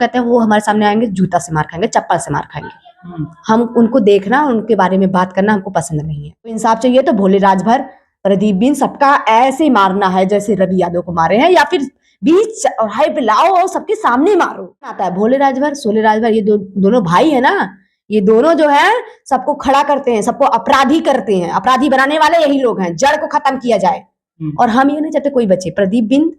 कहते हैं वो हमारे सामने आएंगे जूता से मार खाएंगे, चप्पल से मार खाएंगे। हम उनको देखना, उनके बारे में बात करना हमको पसंद नहीं है। तो इंसाफ चाहिए तो भोले राजभर, प्रदीप बिन सबका ऐसे ही मारना है जैसे रवि यादव को मारे हैं, या फिर बीच और हाई पे लाओ और सबके सामने मारो। आता है भोले राजभर, सोले राजभर, ये दोनों भाई है ना, ये दोनों जो है सबको खड़ा करते हैं, सबको अपराधी करते हैं। अपराधी बनाने वाले यही लोग हैं, जड़ को खत्म किया जाए। और हम ये नहीं चाहते कोई बचे। प्रदीप बिंद,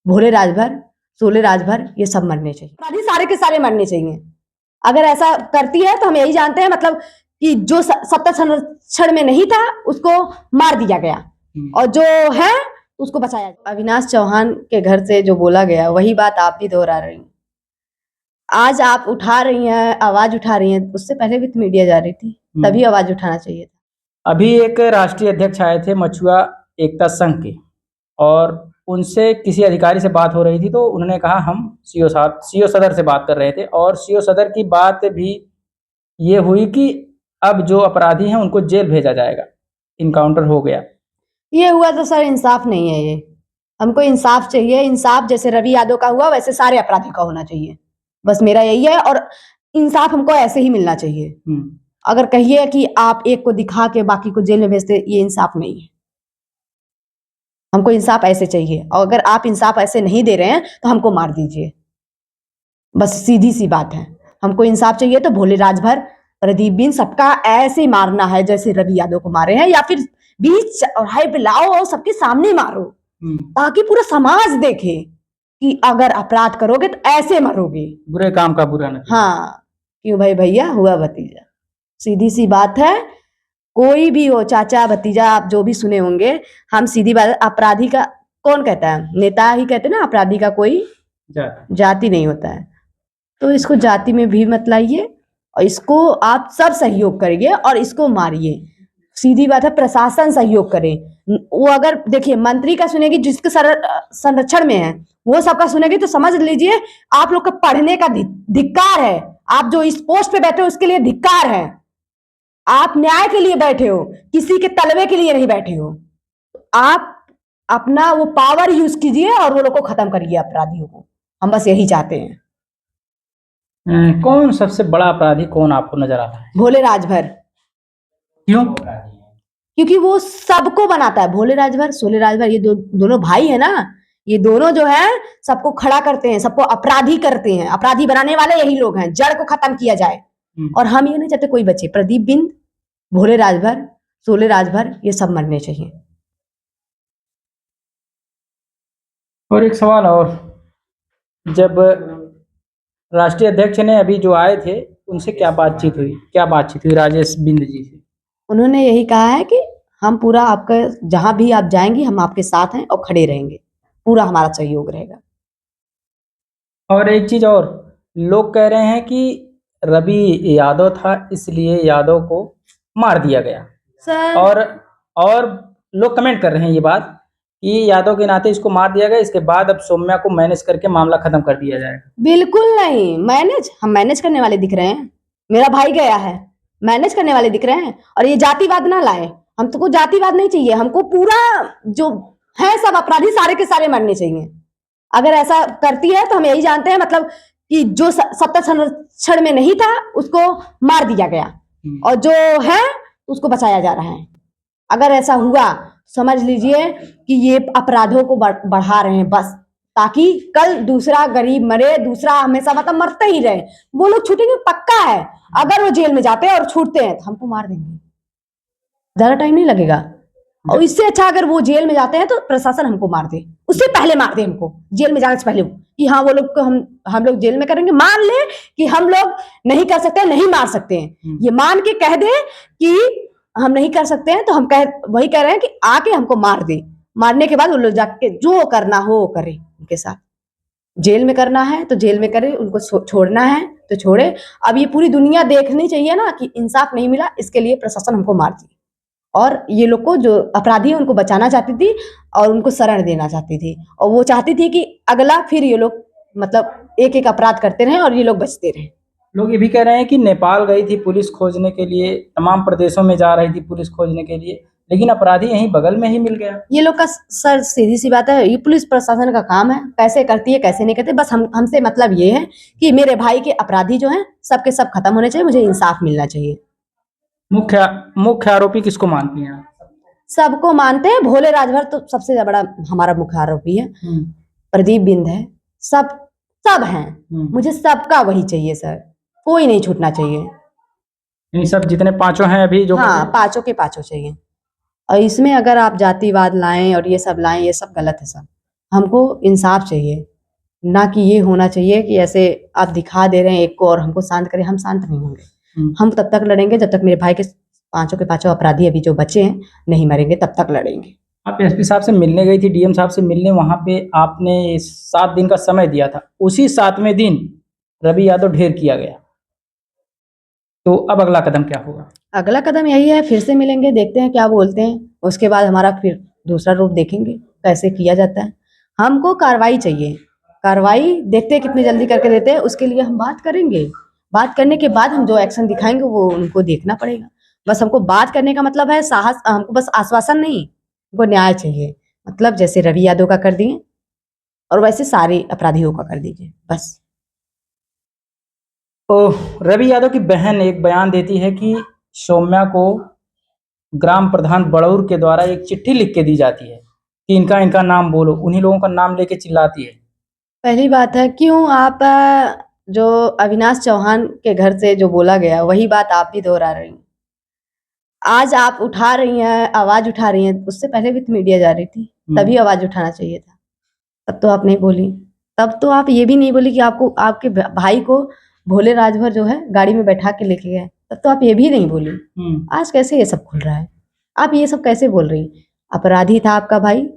भोले राजभर, सोले राजभर, ये सब मरने चाहिए। अपराधी सारे के सारे मरने चाहिए। अगर ऐसा करती है तो हम यही जानते हैं, मतलब कि जो सत्ता संरक्षण में नहीं था उसको मार दिया गया, और जो है उसको बचाया। अविनाश चौहान के घर से जो बोला गया वही बात आप भी दोहरा रही हैं। आज आप उठा रही हैं, आवाज उठा रही हैं, उससे पहले भी तो मीडिया जा रही थी, तभी आवाज उठाना चाहिए था। अभी एक राष्ट्रीय अध्यक्ष आए थे मछुआ एकता संघ के, और उनसे किसी अधिकारी से बात हो रही थी, तो उन्होंने कहा हम सीओ सदर से बात कर रहे थे, और सीओ सदर की बात भी ये हुई कि अब जो अपराधी हैं उनको जेल भेजा जाएगा, इनकाउंटर हो गया। ये हुआ तो सर इंसाफ नहीं है। ये हमको इंसाफ चाहिए। इंसाफ जैसे रवि यादव का हुआ वैसे सारे अपराधी का होना चाहिए, बस मेरा यही है। और इंसाफ हमको ऐसे ही मिलना चाहिए। अगर कहिए कि आप एक को दिखा के बाकी को जेल में भेजते, ये इंसाफ नहीं है। हमको इंसाफ ऐसे चाहिए, और अगर आप इंसाफ ऐसे नहीं दे रहे हैं तो हमको मार दीजिए, बस सीधी सी बात है। हमको इंसाफ चाहिए तो भोले राजभर, प्रदीप बिन सबका ऐसे ही मारना है जैसे रवि यादव को मारे हैं, या फिर बीच और हाई पे लाओ और सबके सामने मारो, ताकि पूरा समाज देखे कि अगर अपराध करोगे तो ऐसे मरोगे, बुरे काम का बुरा नहीं। हाँ, क्यों भाई भैया हुआ भतीजा, सीधी सी बात है। कोई भी हो, चाचा भतीजा, आप जो भी सुने होंगे, हम सीधी बात, अपराधी का कौन कहता है, नेता ही कहते ना, अपराधी का कोई जाति नहीं होता है। तो इसको जाति में भी मत लाइए, और इसको आप सब सहयोग करिए और इसको मारिए। सीधी बात है, प्रशासन सहयोग करे। वो अगर देखिए मंत्री का सुनेगी, जिसके संरक्षण में है, वो सबका सुनेगी, तो समझ लीजिए आप लोग का पढ़ने का धिक्कार है। आप जो इस पोस्ट पे बैठे हो उसके लिए धिक्कार है। आप न्याय के लिए बैठे हो, किसी के तलवे के लिए नहीं बैठे हो। आप अपना वो पावर यूज कीजिए और वो लोग को खत्म करिए, अपराधियों को। हम बस यही चाहते हैं। कौन सबसे बड़ा अपराधी कौन आपको नजर आता है? भोले राजभर। क्यों? क्योंकि वो सबको बनाता है। भोले राजभर, सोले राजभर, ये दोनों भाई है ना, ये दोनों जो है सबको खड़ा करते हैं, सबको अपराधी करते हैं। अपराधी बनाने वाले यही लोग हैं, जड़ को खत्म किया जाए। और हम ये नहीं चाहते कोई बचे। प्रदीप बिंद, भोले राजभर, सोले राजभर, ये सब मरने चाहिए। और एक सवाल और, जब राष्ट्रीय अध्यक्ष ने अभी जो आए थे उनसे क्या बातचीत हुई राजेश बिंद जी से? उन्होंने यही कहा है कि हम पूरा आपका, जहां भी आप जाएंगे हम आपके साथ हैं और खड़े रहेंगे, पूरा हमारा सहयोग रहेगा। और एक चीज और, लोग कह रहे हैं कि रवि यादव था इसलिए यादव को मार दिया गया सर। और लोग कमेंट कर रहे हैं ये बात कि यादव के नाते इसको मार दिया गया, इसके बाद अब सौम्या को मैनेज करके मामला खत्म कर दिया जाएगा। बिल्कुल नहीं, हम मैनेज करने वाले दिख रहे हैं। मेरा भाई गया है, मैनेज करने वाले दिख रहे हैं। और ये जातिवाद ना लाए, हमको जातिवाद नहीं चाहिए। हमको पूरा जो है सब अपराधी सारे के सारे मरने चाहिए। अगर ऐसा करती है तो हम यही जानते हैं, मतलब कि जो सत्ता संरक्षण में नहीं था उसको मार दिया गया, और जो है उसको बचाया जा रहा है। अगर ऐसा हुआ समझ लीजिए कि ये अपराधों को बढ़ा रहे हैं, बस ताकि कल दूसरा गरीब मरे, दूसरा हमेशा मतलब मरते ही रहे। वो लोग छूटेंगे पक्का है। अगर वो जेल में जाते हैं और छूटते हैं तो हमको मार देंगे, ज्यादा टाइम नहीं लगेगा। और इससे अच्छा अगर वो जेल में जाते हैं तो प्रशासन हमको मार दे, उससे पहले मार दे हमको, जेल में जाने से पहले, कि हाँ वो लोग को हम लोग जेल में करेंगे। मान ले कि हम लोग नहीं कर सकते, नहीं मार सकते हैं, ये मान के कह दे कि हम नहीं कर सकते हैं, तो हम वही कह रहे हैं कि आके हमको मार दे। मारने के बाद वो लोग जाके जो करना हो वो करे, उनके साथ जेल में करना है तो जेल में करे, उनको छोड़ना है तो छोड़े। अब ये पूरी दुनिया देखनी चाहिए ना कि इंसाफ नहीं मिला, इसके लिए प्रशासन हमको मार दी। और ये लोग को, जो अपराधी है उनको बचाना चाहती थी और उनको शरण देना चाहती थी, और वो चाहती थी कि अगला फिर ये लोग मतलब एक एक अपराध करते रहे और ये लोग बचते रहे। लोग ये भी कह रहे हैं कि नेपाल गई थी पुलिस खोजने के लिए, तमाम प्रदेशों में जा रही थी पुलिस खोजने के लिए, लेकिन अपराधी यहीं बगल में ही मिल गया। ये लोग का सर सीधी सी बात है, ये पुलिस प्रशासन का काम है, कैसे करती है कैसे नहीं करती, बस हमसे मतलब ये है कि मेरे भाई के अपराधी जो हैं सबके सब खत्म होने चाहिए, मुझे इंसाफ मिलना चाहिए। मुख्य आरोपी किसको मानती हैं आप? सबको मानते हैं, भोले राजभर तो सबसे बड़ा हमारा मुख्य आरोपी है, प्रदीप बिंद है, सब हैं, मुझे सबका वही चाहिए सर, कोई नहीं छूटना चाहिए। इन सब जितने पांचों हैं अभी जो हाँ, पांचों के पांचों चाहिए। और इसमें अगर आप जातिवाद लाएं और ये सब लाएं, ये सब गलत है सर। हमको इंसाफ चाहिए, ना कि ये होना चाहिए कि ऐसे आप दिखा दे रहे हैं एक को और हमको शांत करें, हम शांत नहीं होंगे। हम तब तक लड़ेंगे जब तक मेरे भाई के पांचों के पांचों अपराधी अभी जो बचे हैं नहीं मरेंगे, तब तक लड़ेंगे। आप एसपी साहब से मिलने गई थी, डीएम साहब से मिलने, वहां पे आपने 7 दिन का समय दिया था, उसी 7वें दिन रवि यादव ढेर किया गया, तो अब अगला कदम क्या होगा? अगला कदम यही है, फिर से मिलेंगे, देखते हैं क्या बोलते हैं, उसके बाद हमारा फिर दूसरा रूप देखेंगे कैसे किया जाता है। हमको कार्रवाई चाहिए, कार्रवाई देखते हैं कितनी जल्दी करके देते हैं, उसके लिए हम बात करेंगे। बात करने के बाद हम जो एक्शन दिखाएंगे वो उनको देखना पड़ेगा। बस हमको बात करने का मतलब है साहस, हमको बस आश्वासन नहीं, हमको न्याय चाहिए। मतलब जैसे रवि यादव का कर दिए और वैसे सारे अपराधियों का कर दीजिए बस। तो रवि यादव की बहन एक बयान देती है कि सौम्या को ग्राम प्रधान बड़ौर के द्वारा एक चिट्ठी लिख के दी जाती है कि इनका नाम बोलो, उन्हीं लोगों का नाम लेके चिल्लाती है। पहली बात है, क्यों आप जो अविनाश चौहान के घर से जो बोला गया वही बात आप भी दोहरा रही हैं। आज आप उठा रही हैं, आवाज उठा रही हैं, उससे पहले भी तो मीडिया जा रही थी, तभी आवाज उठाना चाहिए था। तब तो आप नहीं बोली, तब तो आप ये भी नहीं बोली कि आपको आपके भाई को भोले राजभर जो है गाड़ी में बैठा के लेके गए, तब तो आप ये भी नहीं बोली। आज कैसे ये सब खुल रहा है, आप ये सब कैसे बोल रही? अपराधी था आपका भाई,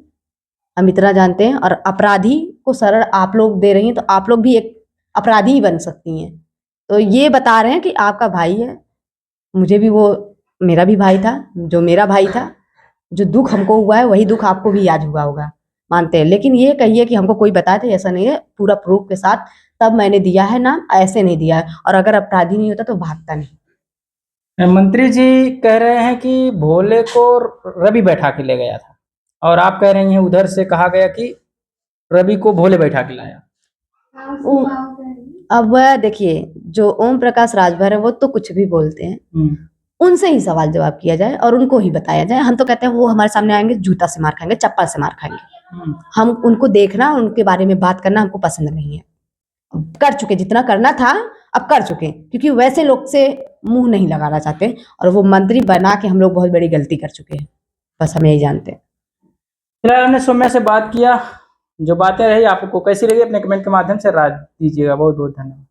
हम इतना जानते हैं, और अपराधी को शरण आप लोग दे रही हैं, तो आप लोग भी एक अपराधी ही बन सकती हैं। तो ये बता रहे हैं कि आपका भाई है, मुझे भी वो मेरा भी भाई था, जो मेरा भाई था, जो दुख हमको हुआ है वही दुख आपको भी याद हुआ होगा, मानते हैं। लेकिन ये कहिए कि हमको कोई बताया था, ऐसा नहीं है, पूरा प्रूफ के साथ तब मैंने दिया है नाम, ऐसे नहीं दिया है। और अगर अपराधी नहीं होता तो भागता नहीं। मंत्री जी कह रहे हैं कि भोले को रवि बैठा के ले गया था, और आप कह रही हैं उधर से कहा गया कि रवि को भोले बैठा के लाया। अब देखिए, जो ओम प्रकाश राजभर है वो तो कुछ भी बोलते हैं, उनसे ही सवाल जवाब किया जाए और उनको ही बताया जाए। हम तो कहते हैं वो हमारे सामने आएंगे, जूता से मार खाएंगे, चप्पल से मार खाएंगे। हम उनको देखना, उनके बारे में बात करना हमको पसंद नहीं है। कर चुके जितना करना था, अब कर चुके, क्योंकि वैसे लोग से मुंह नहीं लगाना चाहते, और वो मंत्री बना के हम लोग बहुत बड़ी गलती कर चुके हैं, बस हम यही जानते हैं। फिलहाल हमने सौम्या से बात किया, जो बातें रही आपको कैसी लगी अपने कमेंट के माध्यम से राय दीजिएगा। बहुत बहुत धन्यवाद।